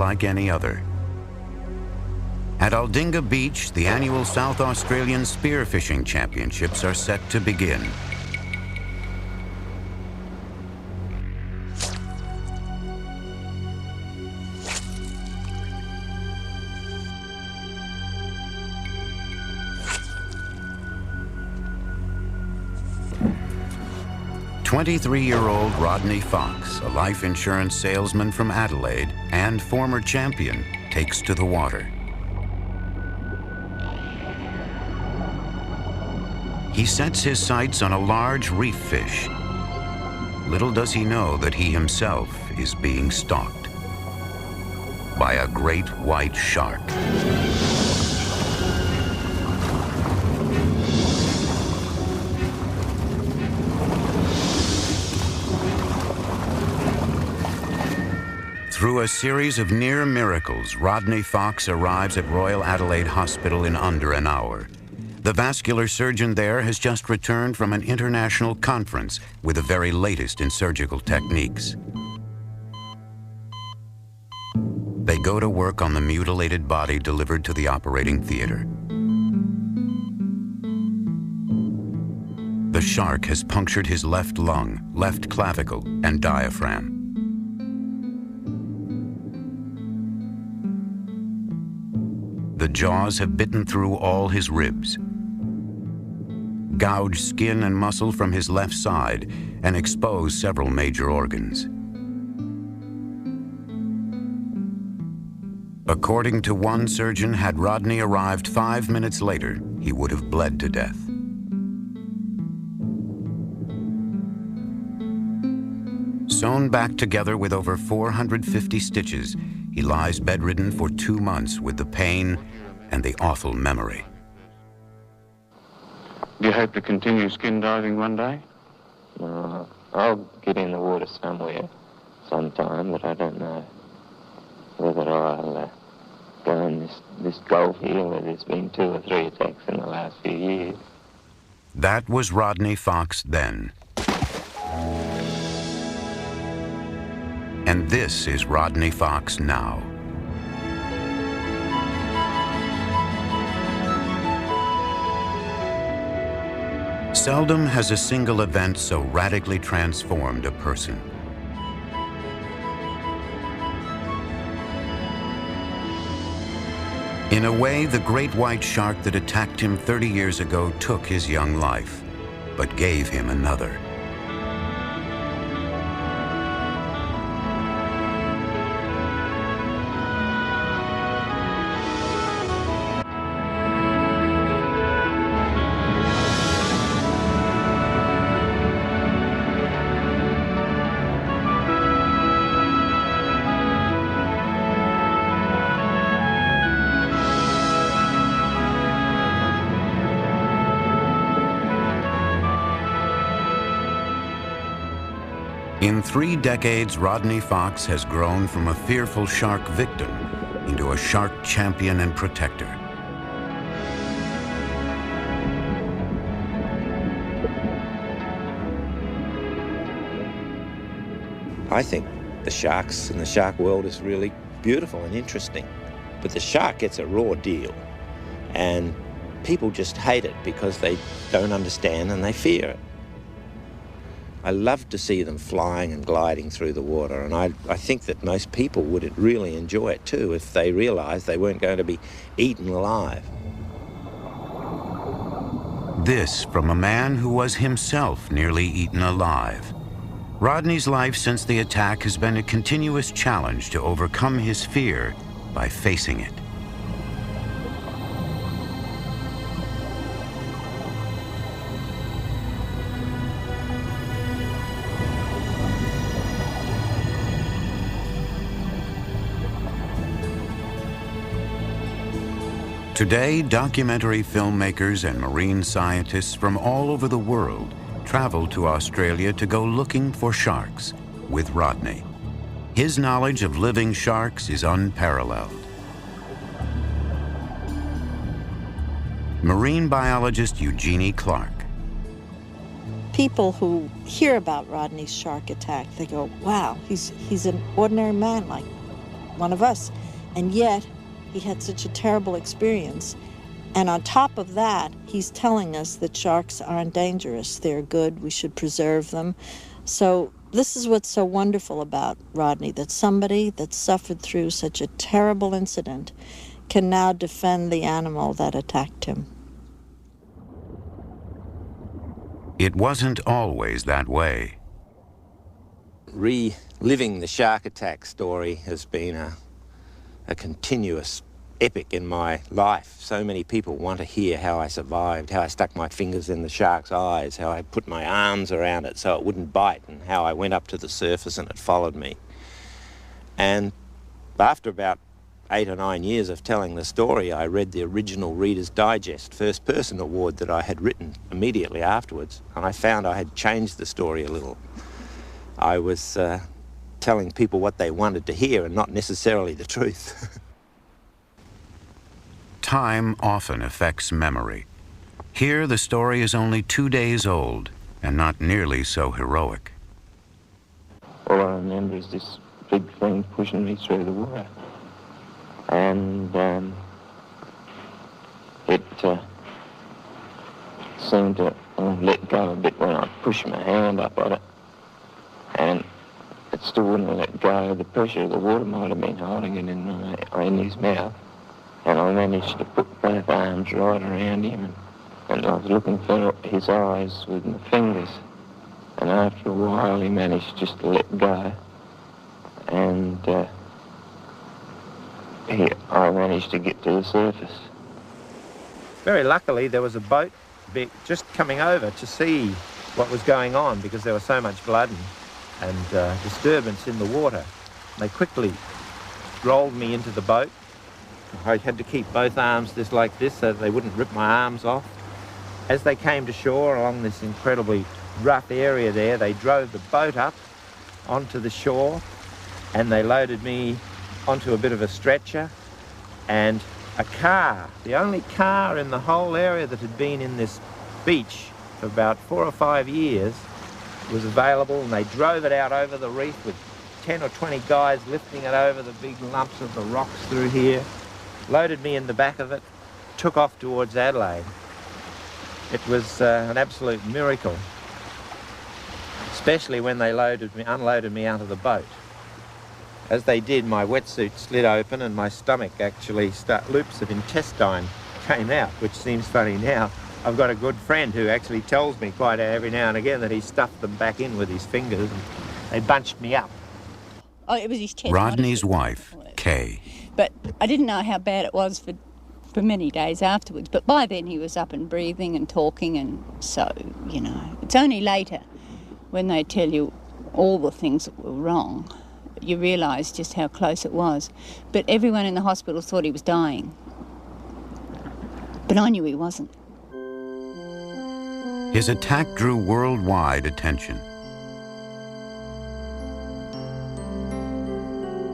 like any other. At Aldinga Beach, the annual South Australian Spearfishing Championships are set to begin. "23-year-old Rodney Fox, a life insurance salesman from Adelaide and former champion, takes to the water. He sets his sights on a large reef fish. Little does he know that he himself is being stalked by a great white shark. Through a series of near miracles, Rodney Fox arrives at Royal Adelaide Hospital in under an hour. The vascular surgeon there has just returned from an international conference with the very latest in surgical techniques. They go to work on the mutilated body delivered to the operating theater. The shark has punctured his left lung, left clavicle, and diaphragm. The jaws have bitten through all his ribs, gouged skin and muscle from his left side, and exposed several major organs. According to one surgeon, had Rodney arrived 5 minutes later, he would have bled to death. Sewn back together with over 450 stitches, he lies bedridden for 2 months with the pain and the awful memory. Do you hope to continue skin diving one day? I'll get in the water somewhere sometime, but I don't know whether I'll go in this gulf here where there's been 2 or 3 attacks in the last few years. That was Rodney Fox then. And this is Rodney Fox now. Seldom has a single event so radically transformed a person. In a way, the great white shark that attacked him 30 years ago took his young life, but gave him another. In 3 decades, Rodney Fox has grown from a fearful shark victim into a shark champion and protector. I think the sharks and the shark world is really beautiful and interesting, but the shark gets a raw deal, and people just hate it because they don't understand and they fear it. I love to see them flying and gliding through the water, and I think that most people would really enjoy it too if they realised they weren't going to be eaten alive. This from a man who was himself nearly eaten alive. Rodney's life since the attack has been a continuous challenge to overcome his fear by facing it. Today, documentary filmmakers and marine scientists from all over the world travel to Australia to go looking for sharks with Rodney. His knowledge of living sharks is unparalleled. Marine biologist Eugenie Clark. People who hear about Rodney's shark attack, they go, wow, he's an ordinary man one of us. And yet, he had such a terrible experience. And on top of that, he's telling us that sharks aren't dangerous. They're good. We should preserve them. So this is what's so wonderful about Rodney, that somebody that suffered through such a terrible incident can now defend the animal that attacked him. It wasn't always that way. Reliving the shark attack story has been a continuous epic in my life. So many people want to hear how I survived, how I stuck my fingers in the shark's eyes, how I put my arms around it so it wouldn't bite, and how I went up to the surface and it followed me. And after about 8 or 9 years of telling the story, I read the original Reader's Digest first person award that I had written immediately afterwards, and I found I had changed the story a little. I was telling people what they wanted to hear and not necessarily the truth. Time often affects memory. Here, the story is only 2 days old and not nearly so heroic. All I remember is this big thing pushing me through the water. And it seemed to let go a bit when I pushed my hand up at it. And it still wouldn't let go. The pressure of the water might have been holding it in his mouth. And I managed to put both arms right around him, and I was looking for his eyes with my fingers. And after a while, he managed just to let go. And I managed to get to the surface. Very luckily, there was a boat just coming over to see what was going on, because there was so much blood and disturbance in the water. They quickly rolled me into the boat. I had to keep both arms just like this so that they wouldn't rip my arms off. As they came to shore along this incredibly rough area there, they drove the boat up onto the shore and they loaded me onto a bit of a stretcher, and a car, the only car in the whole area that had been in this beach for about 4 or 5 years, was available, and they drove it out over the reef with 10 or 20 guys lifting it over the big lumps of the rocks through here, loaded me in the back of it, took off towards Adelaide. It was an absolute miracle, especially when they unloaded me out of the boat. As they did, my wetsuit slid open and my stomach actually loops of intestine came out, which seems funny now. I've got a good friend who actually tells me quite every now and again that he stuffed them back in with his fingers and they bunched me up. Oh, it was his chest. Rodney's wife, Kay. But I didn't know how bad it was for many days afterwards. But by then he was up and breathing and talking, and so, you know, it's only later when they tell you all the things that were wrong, you realise just how close it was. But everyone in the hospital thought he was dying. But I knew he wasn't. His attack drew worldwide attention.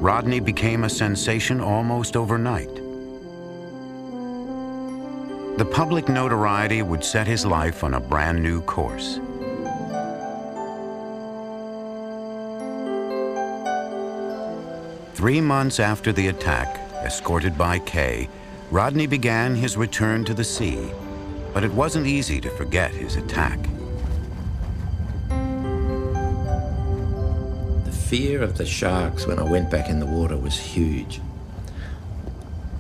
Rodney became a sensation almost overnight. The public notoriety would set his life on a brand new course. Three months after the attack, escorted by Kay, Rodney began his return to the sea, but it wasn't easy to forget his attack. The fear of the sharks when I went back in the water was huge.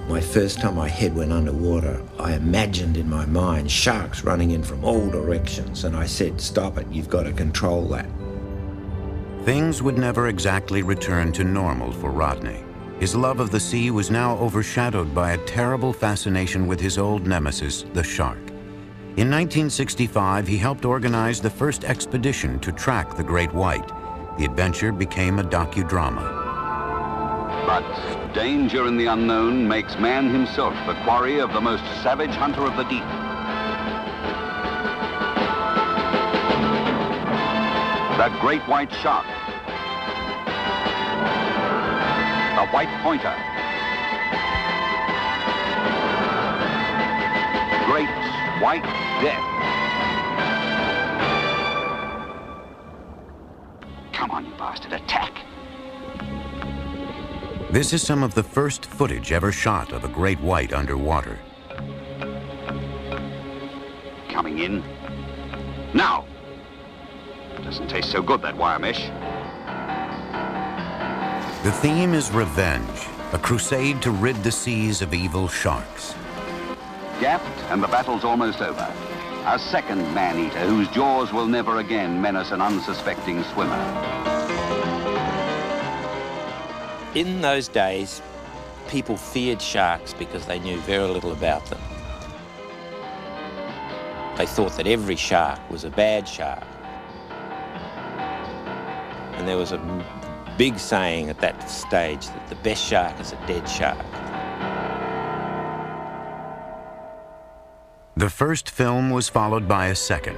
My first time my head went underwater, I imagined in my mind sharks running in from all directions, and I said, "Stop it, you've got to control that." Things would never exactly return to normal for Rodney. His love of the sea was now overshadowed by a terrible fascination with his old nemesis, the shark. In 1965, he helped organize the first expedition to track the great white. The adventure became a docudrama. But danger in the unknown makes man himself the quarry of the most savage hunter of the deep. The great white shark. The white pointer. Great white death. Come on, you bastard, attack. This is some of the first footage ever shot of a great white underwater. Coming in. Now! Doesn't taste so good, that wire mesh. The theme is revenge, a crusade to rid the seas of evil sharks. Gapped, and the battle's almost over. A second man-eater whose jaws will never again menace an unsuspecting swimmer. In those days, people feared sharks because they knew very little about them. They thought that every shark was a bad shark. And there was a big saying at that stage that the best shark is a dead shark. The first film was followed by a second.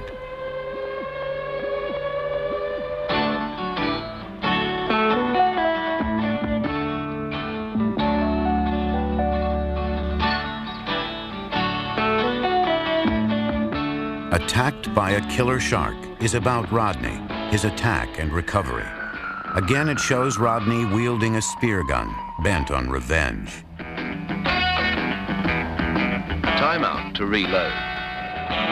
Attacked by a killer shark is about Rodney, his attack and recovery. Again, it shows Rodney wielding a spear gun, bent on revenge. Time out to reload.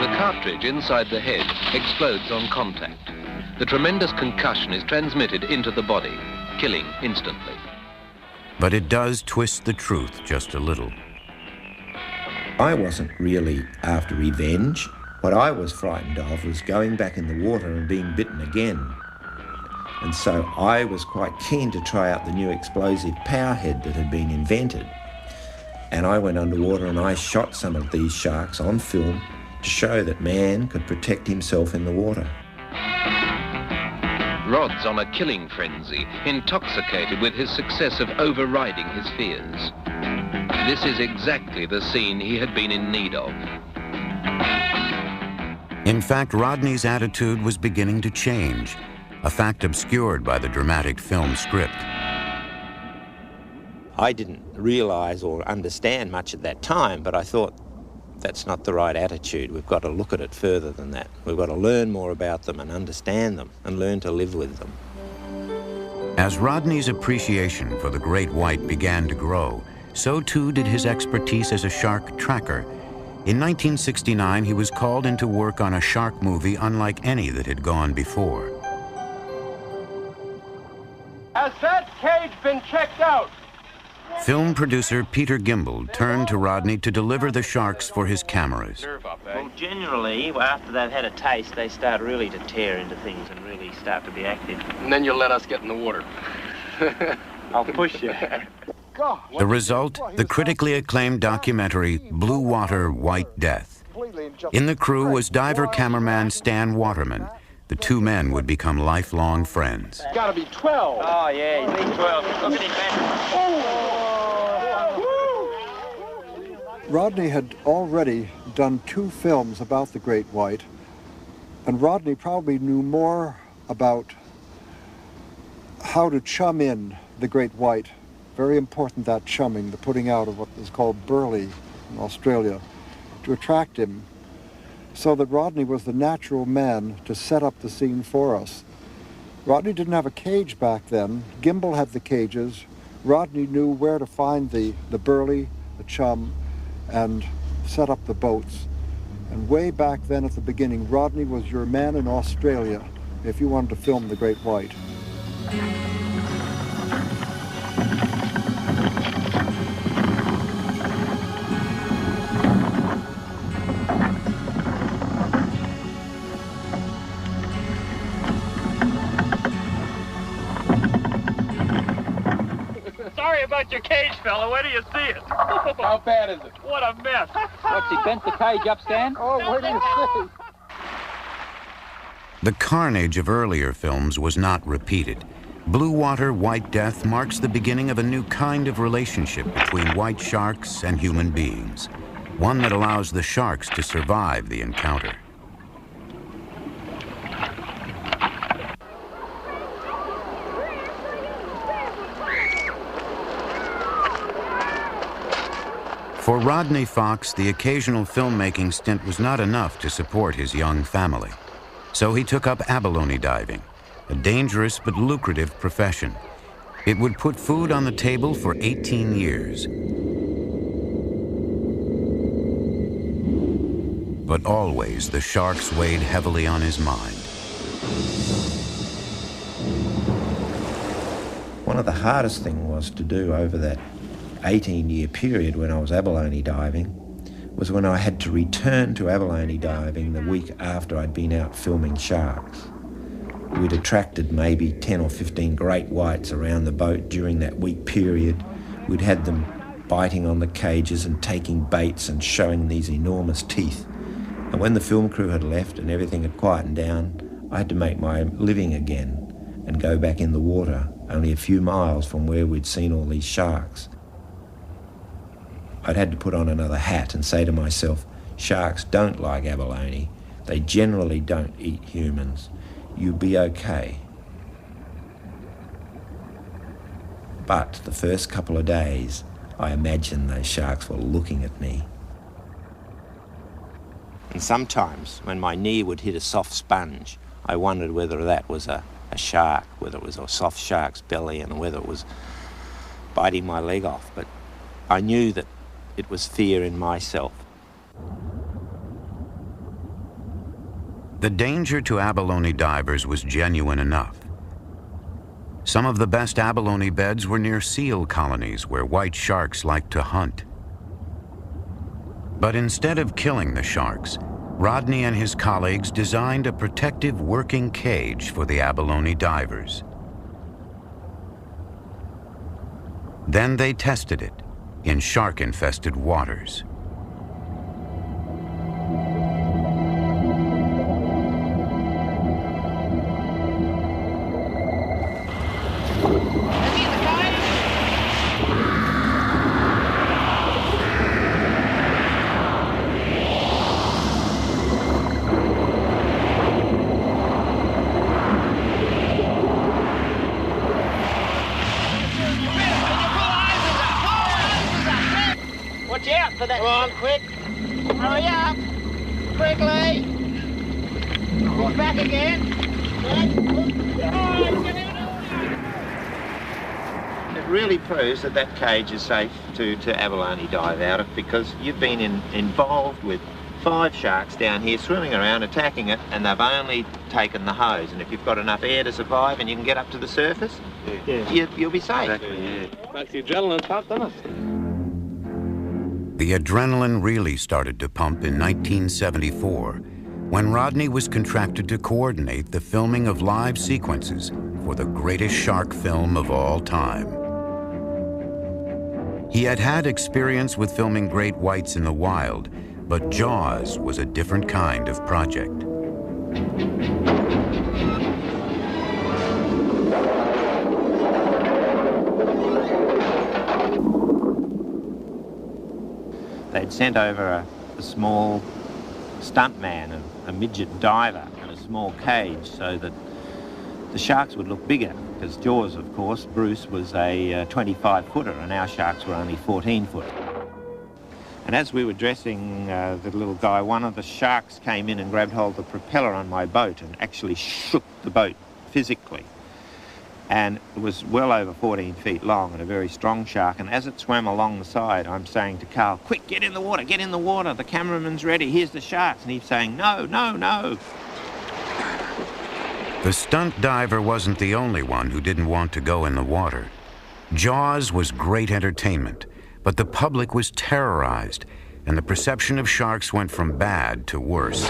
The cartridge inside the head explodes on contact. The tremendous concussion is transmitted into the body, killing instantly. But it does twist the truth just a little. I wasn't really after revenge. What I was frightened of was going back in the water and being bitten again. And so I was quite keen to try out the new explosive powerhead that had been invented. And I went underwater and I shot some of these sharks on film to show that man could protect himself in the water. Rod's on a killing frenzy, intoxicated with his success of overriding his fears. This is exactly the scene he had been in need of. In fact, Rodney's attitude was beginning to change, a fact obscured by the dramatic film script. I didn't realize or understand much at that time, but I thought that's not the right attitude. We've got to look at it further than that. We've got to learn more about them and understand them and learn to live with them. As Rodney's appreciation for the great white began to grow, so too did his expertise as a shark tracker. In 1969, he was called into work on a shark movie unlike any that had gone before. Has that cage been checked out? Film producer Peter Gimble turned to Rodney to deliver the sharks for his cameras. Well, generally, after they've had a taste, they start really to tear into things and really start to be active. And then you'll let us get in the water. I'll push you. The result, the critically acclaimed documentary Blue Water, White Death. In the crew was diver cameraman Stan Waterman. The two men would become lifelong friends. It's got to be 12. Oh, yeah, he's been 12. Look at him, man. Rodney had already done 2 films about the great white, and Rodney probably knew more about how to chum in the great white. Very important, that chumming, the putting out of what is called burley in Australia, to attract him, so that Rodney was the natural man to set up the scene for us. Rodney didn't have a cage back then. Gimble had the cages. Rodney knew where to find the burley, the chum, and set up the boats. And way back then at the beginning, Rodney was your man in Australia if you wanted to film the great white. Sorry about your cage, fella. Where do you see it? How bad is it? What a mess. What's he bent the cage up, Stan? Oh, where do you see? The carnage of earlier films was not repeated. Blue Water, White Death marks the beginning of a new kind of relationship between white sharks and human beings, one that allows the sharks to survive the encounter. For Rodney Fox, the occasional filmmaking stint was not enough to support his young family. So he took up abalone diving, a dangerous but lucrative profession. It would put food on the table for 18 years. But always the sharks weighed heavily on his mind. One of the hardest things was to do over that 18-year period when I was abalone diving was when I had to return to abalone diving the week after I'd been out filming sharks. We'd attracted maybe 10 or 15 great whites around the boat during that week period. We'd had them biting on the cages and taking baits and showing these enormous teeth. And when the film crew had left and everything had quietened down, I had to make my living again and go back in the water, only a few miles from where we'd seen all these sharks. I'd had to put on another hat and say to myself, sharks don't like abalone. They generally don't eat humans. You'll be okay. But the first couple of days, I imagined those sharks were looking at me. And sometimes, when my knee would hit a soft sponge, I wondered whether that was a shark, whether it was a soft shark's belly, and whether it was biting my leg off. But I knew that it was fear in myself. The danger to abalone divers was genuine enough. Some of the best abalone beds were near seal colonies where white sharks liked to hunt. But instead of killing the sharks, Rodney and his colleagues designed a protective working cage for the abalone divers. Then they tested it in shark-infested waters. Watch out for that. Come on, quick. Hurry up. Quickly. Pull back again. It really proves that that cage is safe to abalone dive out of, because you've been involved with 5 sharks down here swimming around, attacking it, and they've only taken the hose. And if you've got enough air to survive and you can get up to the surface, you'll be safe. Exactly, yeah. Makes the adrenaline pump, doesn't it? The adrenaline really started to pump in 1974 when Rodney was contracted to coordinate the filming of live sequences for the greatest shark film of all time. He had had experience with filming great whites in the wild, but Jaws was a different kind of project. They'd sent over a small stuntman, a midget diver, and a small cage so that the sharks would look bigger, because Jaws, of course, Bruce was a 25-footer and our sharks were only 14-foot. And as we were dressing the little guy, one of the sharks came in and grabbed hold of the propeller on my boat and actually shook the boat physically. And it was well over 14 feet long and a very strong shark. And as it swam along the side, I'm saying to Carl, quick, get in the water, get in the water. The cameraman's ready, here's the sharks. And he's saying, no, no, no. The stunt diver wasn't the only one who didn't want to go in the water. Jaws was great entertainment, but the public was terrorized, and the perception of sharks went from bad to worse.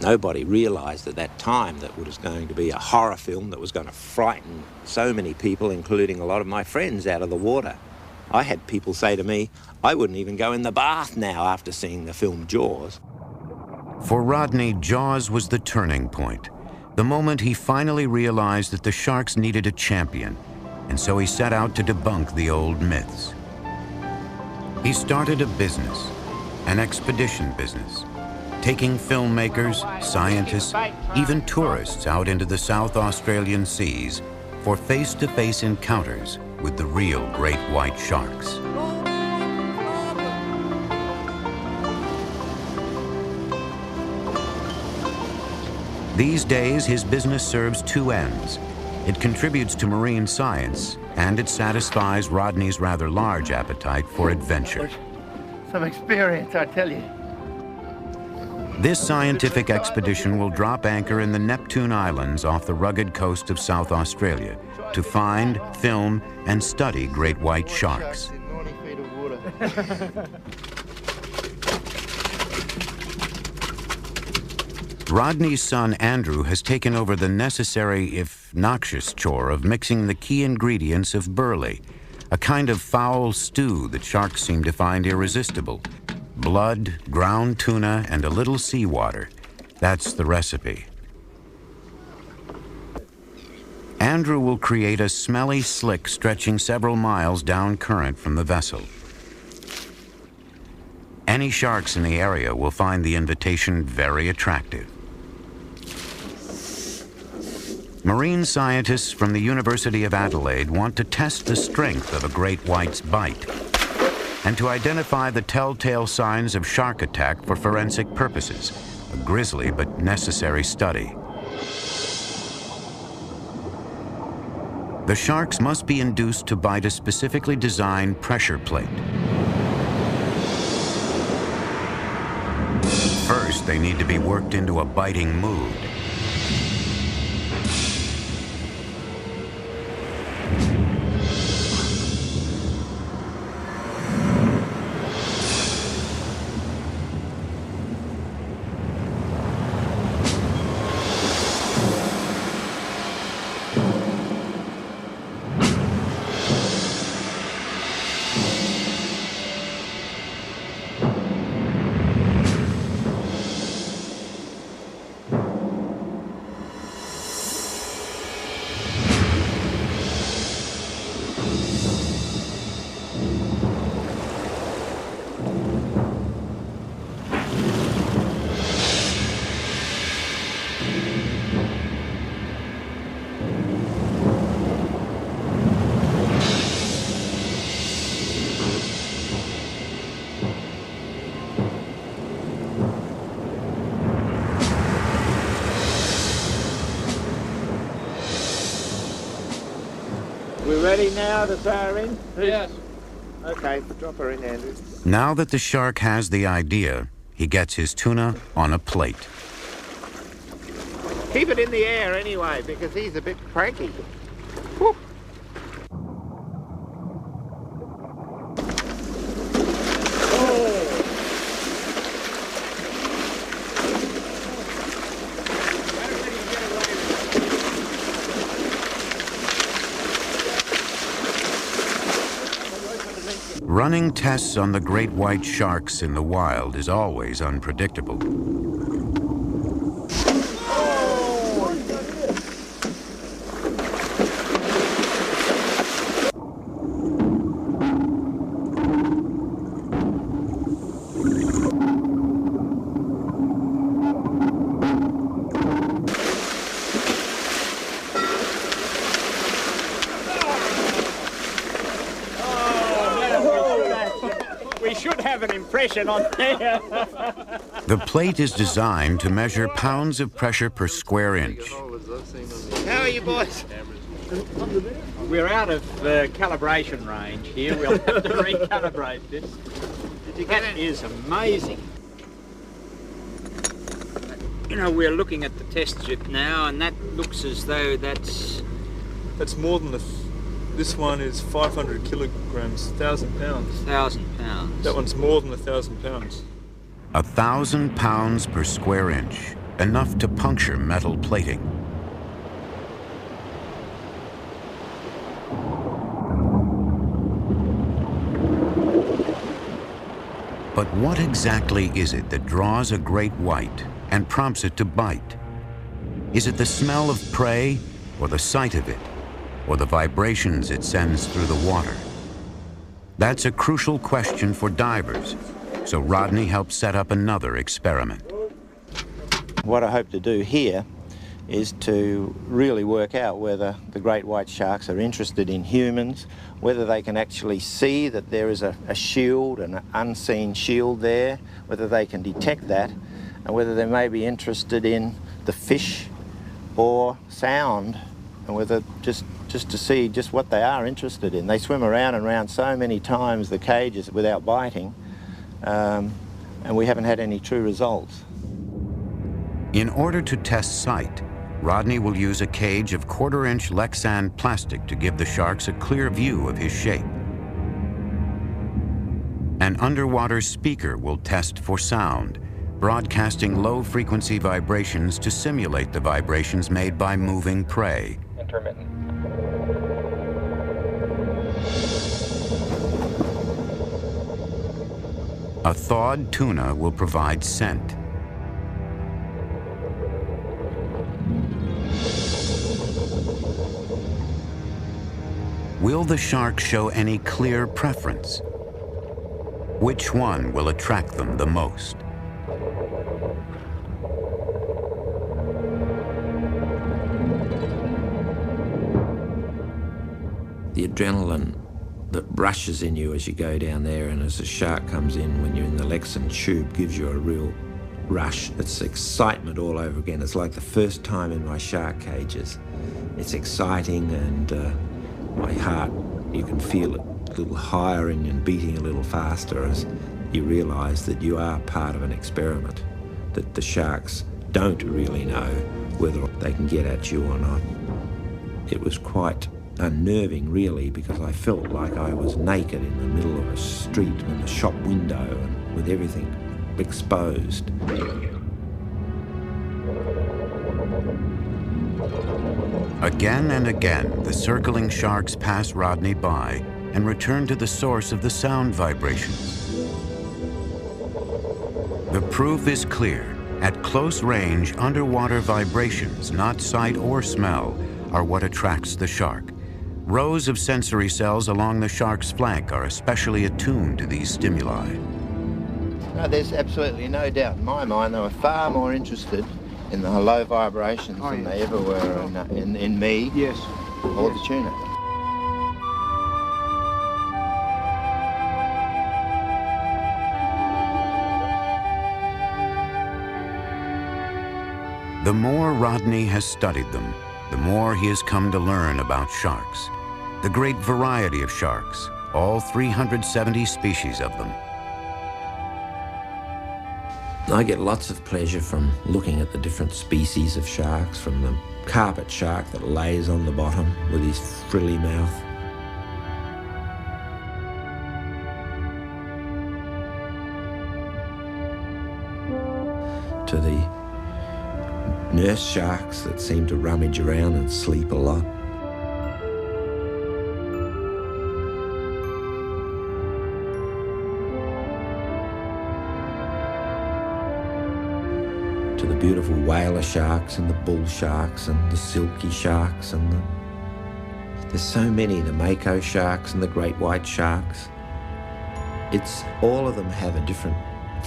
Nobody realised at that time that it was going to be a horror film that was going to frighten so many people, including a lot of my friends, out of the water. I had people say to me, I wouldn't even go in the bath now after seeing the film Jaws. For Rodney, Jaws was the turning point, the moment he finally realized that the sharks needed a champion, and so he set out to debunk the old myths. He started a business, an expedition business, taking filmmakers, scientists, even tourists out into the South Australian seas for face-to-face encounters with the real great white sharks. These days, his business serves two ends. It contributes to marine science, and it satisfies Rodney's rather large appetite for adventure. Some experience, I tell you. This scientific expedition will drop anchor in the Neptune Islands off the rugged coast of South Australia to find, film, and study great white sharks. Rodney's son, Andrew, has taken over the necessary, if noxious, chore of mixing the key ingredients of burley, a kind of foul stew that sharks seem to find irresistible. Blood, ground tuna, and a little seawater. That's the recipe. Andrew will create a smelly slick stretching several miles down current from the vessel. Any sharks in the area will find the invitation very attractive. Marine scientists from the University of Adelaide want to test the strength of a great white's bite and to identify the telltale signs of shark attack for forensic purposes, a grisly but necessary study. The sharks must be induced to bite a specifically designed pressure plate. First, they need to be worked into a biting mood. We're ready now to throw her in? Yes. Okay, drop her in, Andrew. Now that the shark has the idea, he gets his tuna on a plate. Keep it in the air anyway, because he's a bit cranky. Whew. Running tests on the great white sharks in the wild is always unpredictable. We should have an impression on there. The plate is designed to measure pounds of pressure per square inch. How are you boys? We're out of calibration range here. We'll have to recalibrate this. Did you get That it? is amazing. You know, we're looking at the test strip now, and that looks as though that's more than this one is 500 kilograms, 1,000 pounds. 1,000 pounds. That one's more than 1,000 pounds. 1,000 pounds per square inch, enough to puncture metal plating. But what exactly is it that draws a great white and prompts it to bite? Is it the smell of prey, or the sight of it, or the vibrations it sends through the water? That's a crucial question for divers, so Rodney helped set up another experiment. What I hope to do here is to really work out whether the great white sharks are interested in humans, whether they can actually see that there is a shield, an unseen shield there, whether they can detect that, and whether they may be interested in the fish or sound, and whether just to see just what they are interested in. They swim around and around so many times the cages without biting, and we haven't had any true results. In order to test sight, Rodney will use a cage of 1/4-inch Lexan plastic to give the sharks a clear view of his shape. An underwater speaker will test for sound, broadcasting low-frequency vibrations to simulate the vibrations made by moving prey. Intermittent. A thawed tuna will provide scent. Will the shark show any clear preference? Which one will attract them the most? The adrenaline that rushes in you as you go down there, and as a shark comes in when you're in the Lexan tube, gives you a real rush. It's excitement all over again. It's like the first time in my shark cages. It's exciting, and my heart, you can feel it a little higher and beating a little faster as you realise that you are part of an experiment, that the sharks don't really know whether they can get at you or not. It was quite unnerving, really, because I felt like I was naked in the middle of a street in a shop window and with everything exposed. Again and again, the circling sharks pass Rodney by and return to the source of the sound vibrations. The proof is clear. At close range, underwater vibrations, not sight or smell, are what attracts the shark. Rows of sensory cells along the shark's flank are especially attuned to these stimuli. No, there's absolutely no doubt in my mind they were far more interested in the low vibrations than they ever were in me or the tuna. The more Rodney has studied them, the more he has come to learn about sharks. The great variety of sharks, all 370 species of them. I get lots of pleasure from looking at the different species of sharks, from the carpet shark that lays on the bottom with his frilly mouth, to the nurse sharks that seem to rummage around and sleep a lot. To the beautiful whaler sharks and the bull sharks and the silky sharks and there's so many, the mako sharks and the great white sharks. It's all of them have a different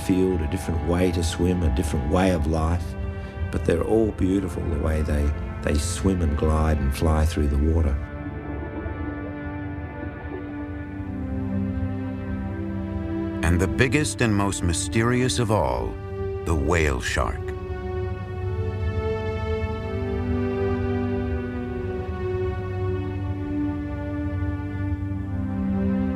field, a different way to swim, a different way of life, but they're all beautiful the way they swim and glide and fly through the water. And the biggest and most mysterious of all, the whale shark.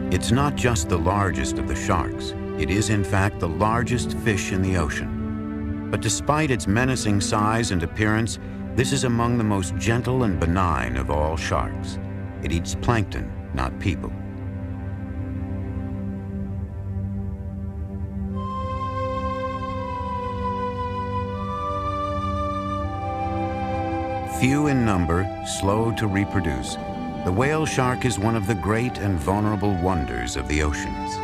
It's not just the largest of the sharks. It is, in fact, the largest fish in the ocean. But despite its menacing size and appearance, this is among the most gentle and benign of all sharks. It eats plankton, not people. Few in number, slow to reproduce, the whale shark is one of the great and vulnerable wonders of the oceans.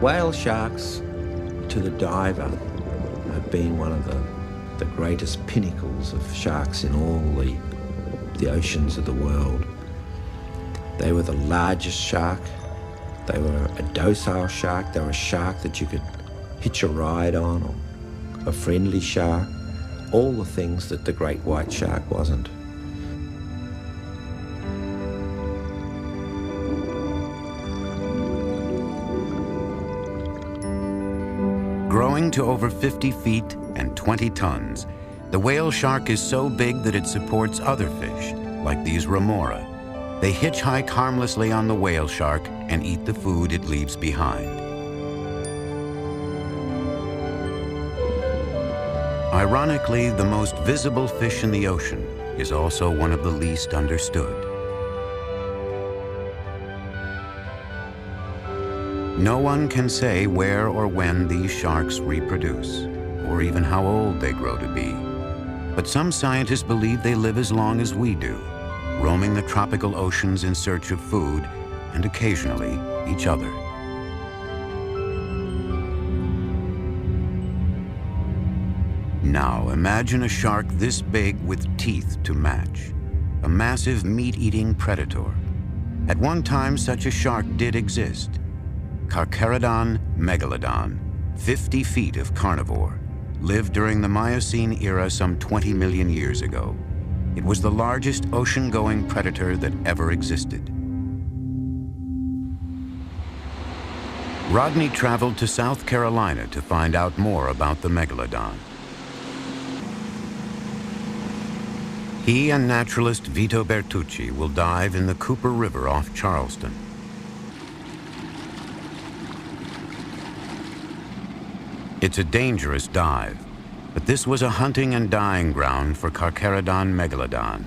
Whale sharks, to the diver, have been one of the greatest pinnacles of sharks in all the oceans of the world. They were the largest shark. They were a docile shark. They were a shark that you could hitch a ride on, or a friendly shark. All the things that the great white shark wasn't. Growing to over 50 feet and 20 tons, the whale shark is so big that it supports other fish, like these remora. They hitchhike harmlessly on the whale shark and eat the food it leaves behind. Ironically, the most visible fish in the ocean is also one of the least understood. No one can say where or when these sharks reproduce, or even how old they grow to be. But some scientists believe they live as long as we do, roaming the tropical oceans in search of food and occasionally each other. Now imagine a shark this big with teeth to match, a massive meat-eating predator. At one time, such a shark did exist. Carcharodon megalodon, 50 feet of carnivore, lived during the Miocene era some 20 million years ago. It was the largest ocean-going predator that ever existed. Rodney traveled to South Carolina to find out more about the megalodon. He and naturalist Vito Bertucci will dive in the Cooper River off Charleston. It's a dangerous dive, but this was a hunting and dying ground for Carcharodon megalodon,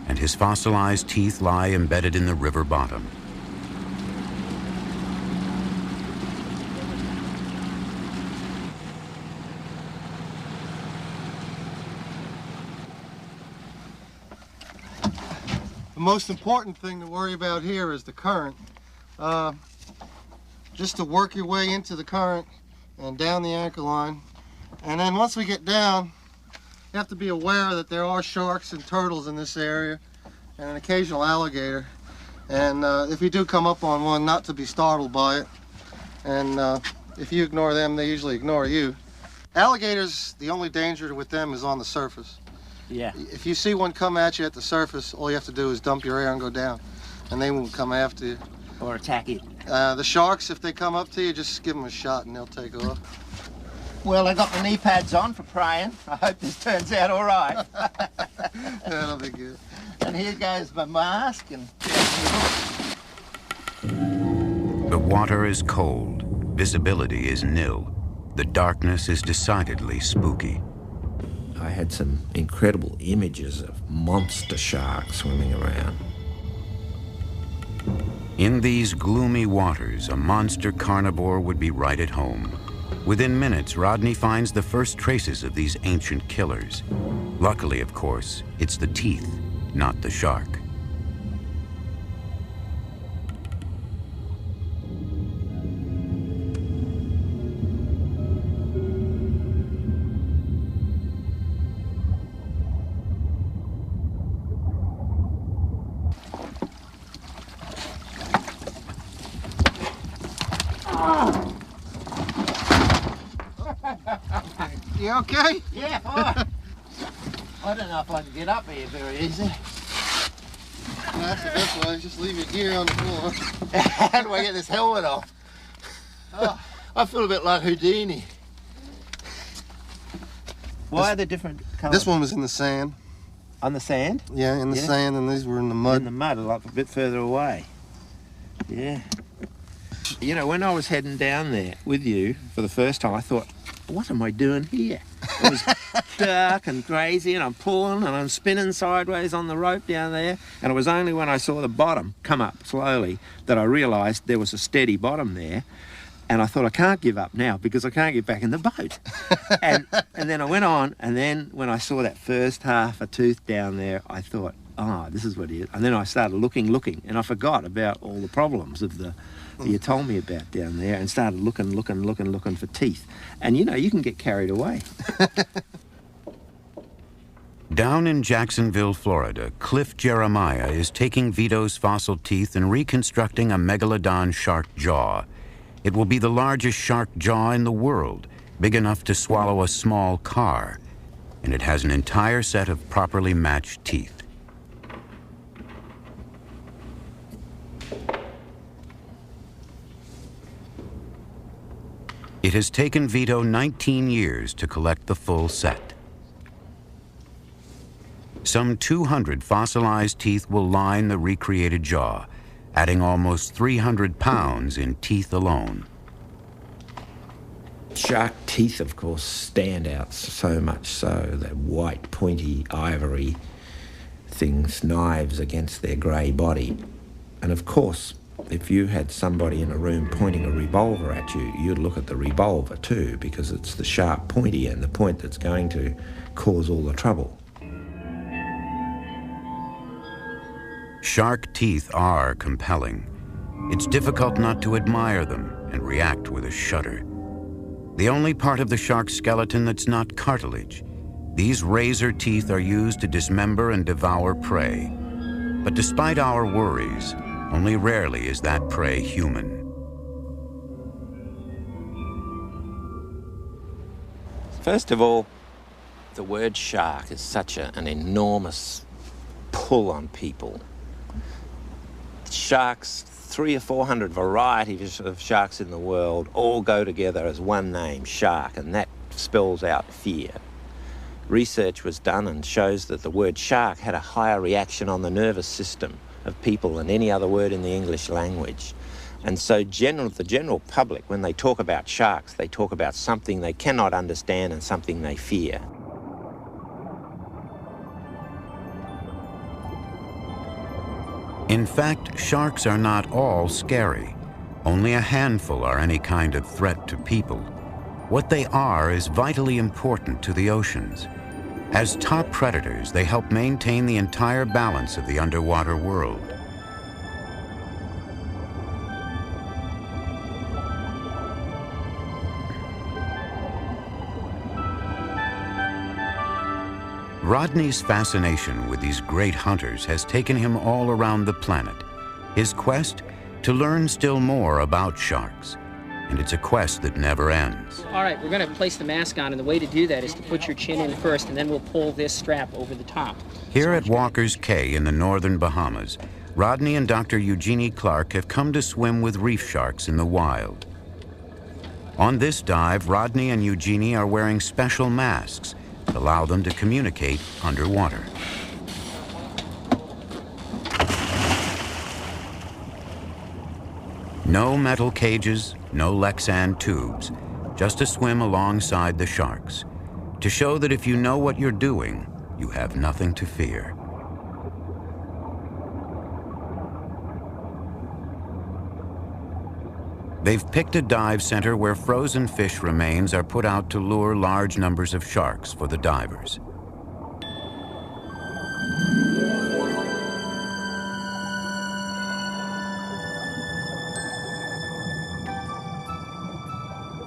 and his fossilized teeth lie embedded in the river bottom. The most important thing to worry about here is the current. Just to work your way into the current and down the anchor line. And then once we get down, you have to be aware that there are sharks and turtles in this area and an occasional alligator. And if you do come up on one, not to be startled by it. And if you ignore them, they usually ignore you. Alligators, the only danger with them is on the surface. Yeah. If you see one come at you at the surface, all you have to do is dump your air and go down, and they won't come after you. Or attack it. The sharks, if they come up to you, just give them a shot and they'll take off. Well, I got the knee pads on for praying. I hope this turns out all right. That'll be good. And here goes my mask. And The water is cold. Visibility is nil. The darkness is decidedly spooky. I had some incredible images of monster sharks swimming around. In these gloomy waters, a monster carnivore would be right at home. Within minutes, Rodney finds the first traces of these ancient killers. Luckily, of course, it's the teeth, not the shark. You okay? yeah, fine. I don't know if I can get up here very easy. That's the best way. Just leave your gear on the floor. How do I get this helmet off? Oh, I feel a bit like Houdini. Why are they different colours? This one was in the sand. On the sand? Yeah, in the sand, and these were in the mud. In the mud, like a bit further away. Yeah. You know, when I was heading down there with you for the first time, I thought, what am I doing here? It was dark and crazy, and I'm pulling and I'm spinning sideways on the rope down there. And it was only when I saw the bottom come up slowly that I realised there was a steady bottom there. And I thought, I can't give up now because I can't get back in the boat. and then I went on, and then when I saw that first half a tooth down there, I thought, oh, this is what he is. And then I started looking, and I forgot about all the problems of that you told me about down there, and started looking for teeth. And, you know, you can get carried away. Down in Jacksonville, Florida, Cliff Jeremiah is taking Vito's fossil teeth and reconstructing a megalodon shark jaw. It will be the largest shark jaw in the world, big enough to swallow a small car. And it has an entire set of properly matched teeth. It has taken Vito 19 years to collect the full set. Some 200 fossilized teeth will line the recreated jaw, adding almost 300 pounds in teeth alone. Shark teeth, of course, stand out so much so, that white, pointy, ivory things, knives against their grey body. And of course, if you had somebody in a room pointing a revolver at you, you'd look at the revolver too, because it's the sharp pointy end, the point that's going to cause all the trouble. Shark teeth are compelling. It's difficult not to admire them and react with a shudder. The only part of the shark's skeleton that's not cartilage. These razor teeth are used to dismember and devour prey. But despite our worries, only rarely is that prey human. First of all, the word shark is such an enormous pull on people. Sharks, 300 or 400 varieties of sharks in the world, all go together as one name, shark, and that spells out fear. Research was done and shows that the word shark had a higher reaction on the nervous system of people than any other word in the English language. And so the general public, when they talk about sharks, they talk about something they cannot understand and something they fear. In fact, sharks are not all scary. Only a handful are any kind of threat to people. What they are is vitally important to the oceans. As top predators, they help maintain the entire balance of the underwater world. Rodney's fascination with these great hunters has taken him all around the planet. His quest? To learn still more about sharks. And it's a quest that never ends. All right, we're going to place the mask on, and the way to do that is to put your chin in first, and then we'll pull this strap over the top. Here at Walker's Cay in the northern Bahamas, Rodney and Dr. Eugenie Clark have come to swim with reef sharks in the wild. On this dive, Rodney and Eugenie are wearing special masks that allow them to communicate underwater. No metal cages, no Lexan tubes, just to swim alongside the sharks, to show that if you know what you're doing, you have nothing to fear. They've picked a dive center where frozen fish remains are put out to lure large numbers of sharks for the divers.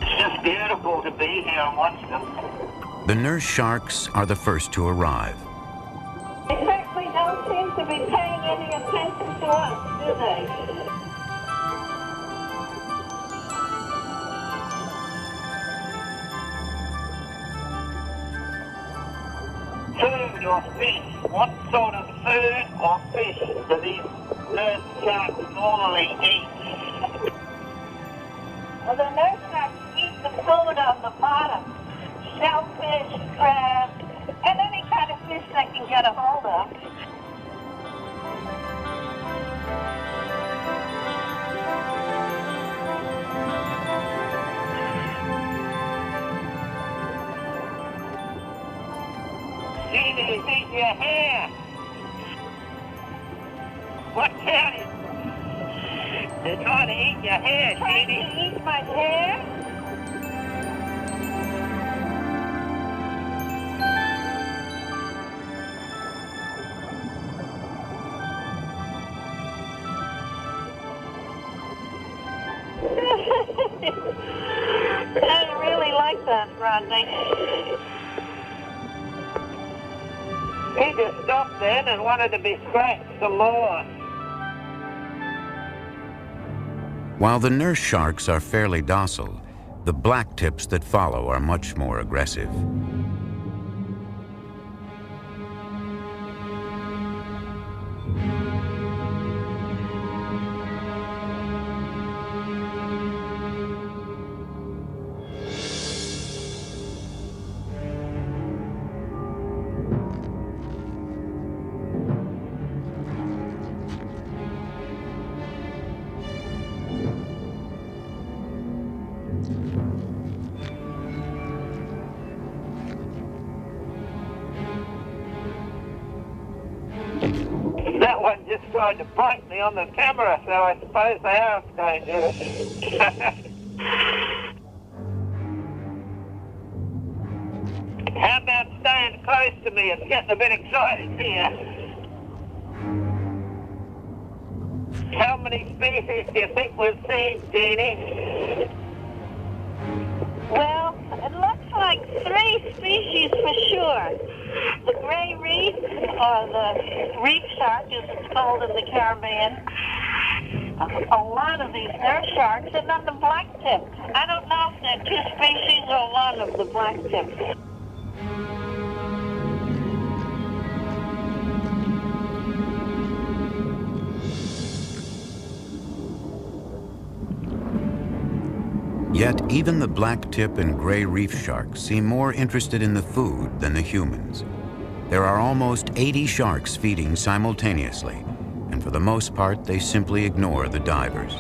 It's just beautiful to be here and watch them. The nurse sharks are the first to arrive. They certainly don't seem to be paying any attention to us, do they? Food or fish? What sort of food or fish do these nurse sharks normally eat? Well, the nurse sharks eat the food on the bottom. Shellfish, crab, and any kind of fish they can get a hold of. Jeannie, eat your hair. What can it? They're trying to eat your hair, Jeannie. Trying to eat my hair? I really like that, Rodney. He just stopped then and wanted to be scratched some more. While the nurse sharks are fairly docile, the black tips that follow are much more aggressive. That one just tried to bite me on the camera, so I suppose they are dangerous. How about staying close to me? It's getting a bit excited here. How many species do you think we've seen, Jeannie? Well, it looks like 3 species for sure. The gray reef, or the reef shark as it's called in the Caribbean. A lot of these nurse sharks, and then the blacktip. I don't know if they're 2 species or one of the blacktips. Yet even the blacktip and gray reef sharks seem more interested in the food than the humans. There are almost 80 sharks feeding simultaneously, and for the most part, they simply ignore the divers.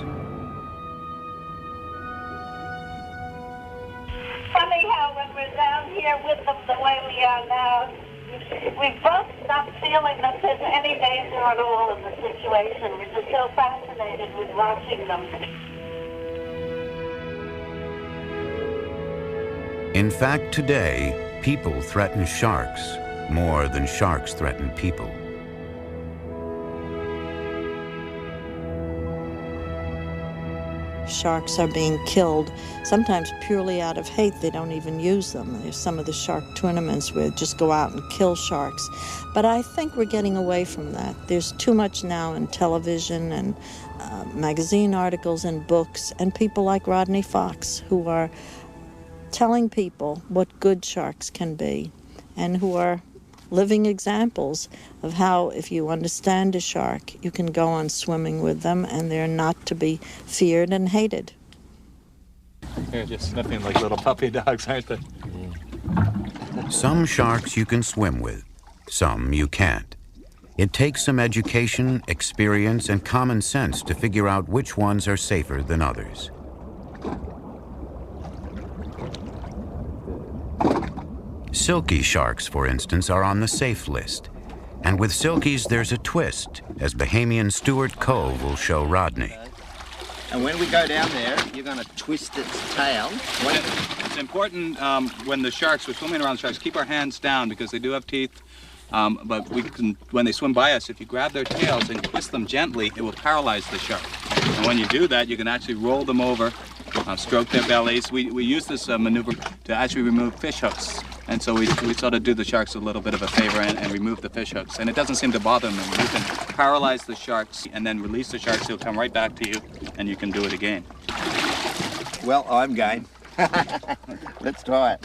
Funny how when we're down here with them the way we are now, we both stop feeling that there's any danger at all in the situation. We're just so fascinated with watching them. In fact, today, people threaten sharks more than sharks threaten people. Sharks are being killed, sometimes purely out of hate. They don't even use them. There's some of the shark tournaments where they just go out and kill sharks. But I think we're getting away from that. There's too much now in television and magazine articles and books, and people like Rodney Fox who are telling people what good sharks can be, and who are living examples of how, if you understand a shark, you can go on swimming with them and they're not to be feared and hated. They're just sniffing like little puppy dogs, aren't they? Some sharks you can swim with, some you can't. It takes some education, experience, and common sense to figure out which ones are safer than others. Silky sharks, for instance, are on the safe list. And with silkies, there's a twist, as Bahamian Stuart Cove will show Rodney. And when we go down there, you're going to twist its tail. It's important when the sharks, we're swimming around sharks, keep our hands down because they do have teeth. But we can, when they swim by us, if you grab their tails and twist them gently, it will paralyze the shark. And when you do that, you can actually roll them over, stroke their bellies. We use this maneuver to actually remove fish hooks. And so we sort of do the sharks a little bit of a favor and remove the fish hooks. And it doesn't seem to bother them. You can paralyze the sharks and then release the sharks. He'll come right back to you and you can do it again. Well, I'm game. Let's try it.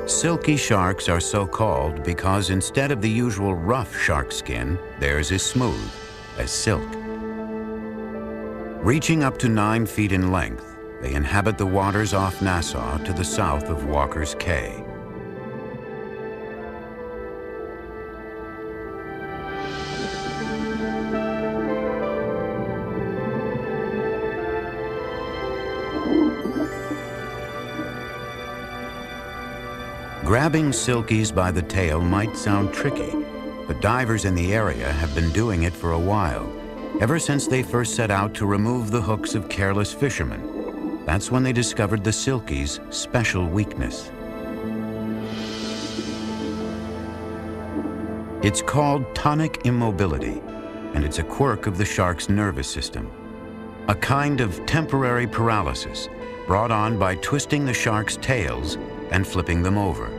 Silky sharks are so called because instead of the usual rough shark skin, theirs is smooth, as silk. Reaching up to 9 feet in length, they inhabit the waters off Nassau to the south of Walker's Cay. Grabbing silkies by the tail might sound tricky, but divers in the area have been doing it for a while, ever since they first set out to remove the hooks of careless fishermen. That's when they discovered the silkie's special weakness. It's called tonic immobility, and it's a quirk of the shark's nervous system. A kind of temporary paralysis brought on by twisting the shark's tails and flipping them over.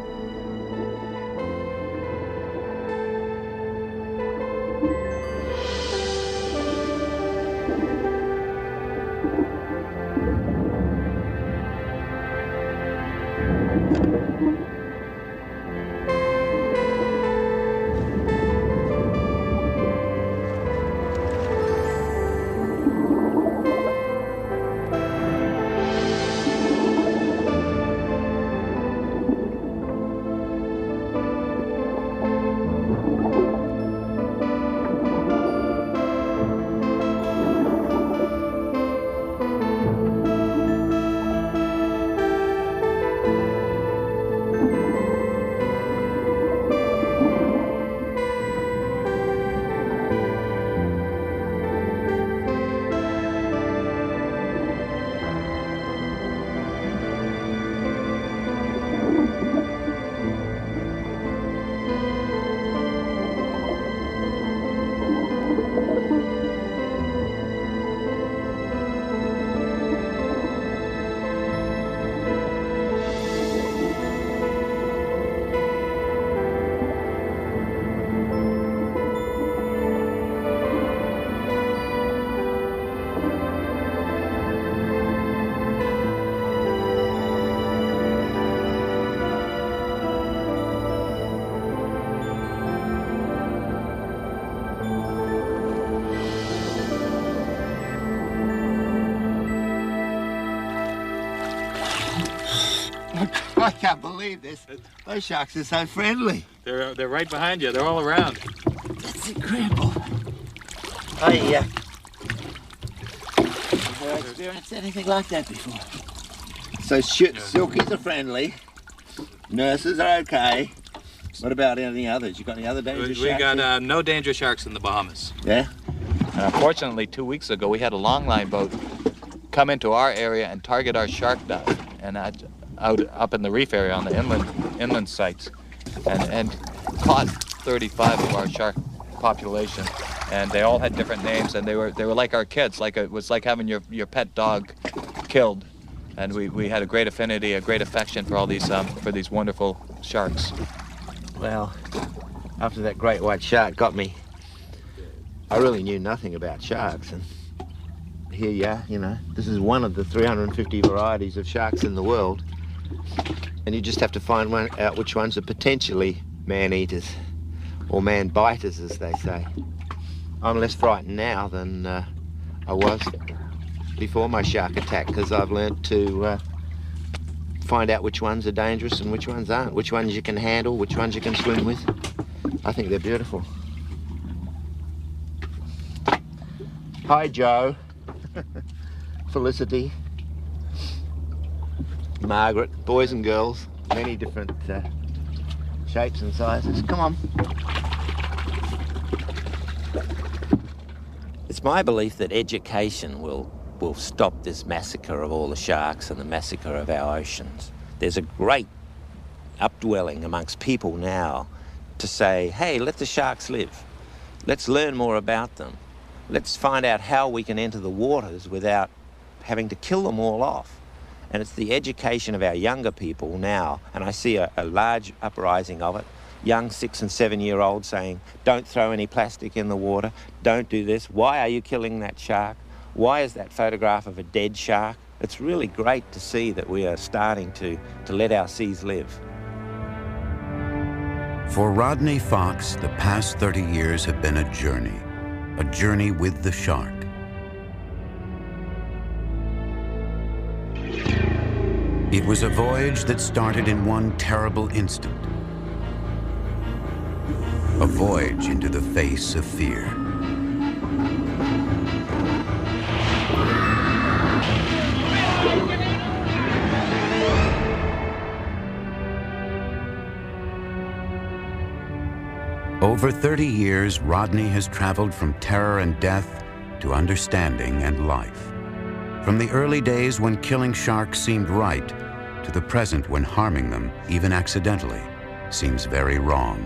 I can't believe this. Those sharks are so friendly. They're right behind you. They're all around. That's incredible. I never experienced anything like that before. So silkies are friendly. Nurses are okay. What about any others? You got any other dangerous sharks? We got no dangerous sharks in the Bahamas. Yeah? Unfortunately, 2 weeks ago, we had a longline boat come into our area and target our shark dive. And out up in the reef area on the inland sites, and caught 35 of our shark population, and they all had different names, and they were like our kids. It was like having your pet dog killed, and we had a great affinity, a great affection for all these wonderful sharks. Well, after that great white shark got me, I really knew nothing about sharks, and here you are, you know, this is one of the 350 varieties of sharks in the world. And you just have to find out which ones are potentially man-eaters, or man-biters, as they say. I'm less frightened now than I was before my shark attack, because I've learnt to find out which ones are dangerous and which ones aren't, which ones you can handle, which ones you can swim with. I think they're beautiful. Hi, Joe. Felicity. Margaret, boys and girls, many different shapes and sizes. Come on. It's my belief that education will stop this massacre of all the sharks and the massacre of our oceans. There's a great upwelling amongst people now to say, hey, let the sharks live. Let's learn more about them. Let's find out how we can enter the waters without having to kill them all off. And it's the education of our younger people now, and I see a large uprising of it. Young 6- and 7-year-olds saying, don't throw any plastic in the water, don't do this. Why are you killing that shark? Why is that photograph of a dead shark? It's really great to see that we are starting to let our seas live. For Rodney Fox, the past 30 years have been a journey with the shark. It was a voyage that started in one terrible instant. A voyage into the face of fear. Over 30 years, Rodney has traveled from terror and death to understanding and life. From the early days when killing sharks seemed right, to the present when harming them, even accidentally, seems very wrong.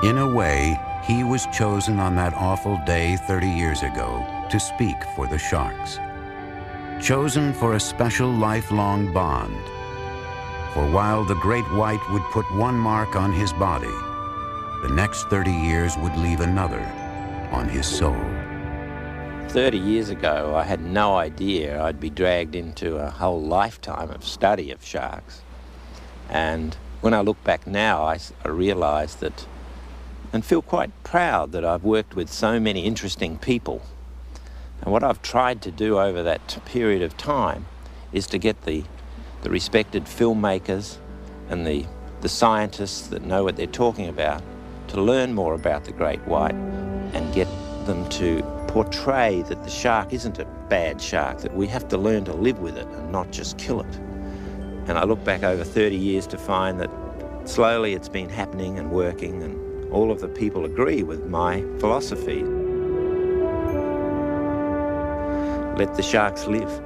In a way, he was chosen on that awful day 30 years ago to speak for the sharks. Chosen for a special lifelong bond. For while the great white would put one mark on his body, the next 30 years would leave another on his soul. 30 years ago, I had no idea I'd be dragged into a whole lifetime of study of sharks. And when I look back now, I realise that, and feel quite proud that I've worked with so many interesting people. And what I've tried to do over that period of time is to get the respected filmmakers and the scientists that know what they're talking about to learn more about the great white and get them to portray that the shark isn't a bad shark, that we have to learn to live with it and not just kill it. And I look back over 30 years to find that slowly it's been happening and working, and all of the people agree with my philosophy. Let the sharks live.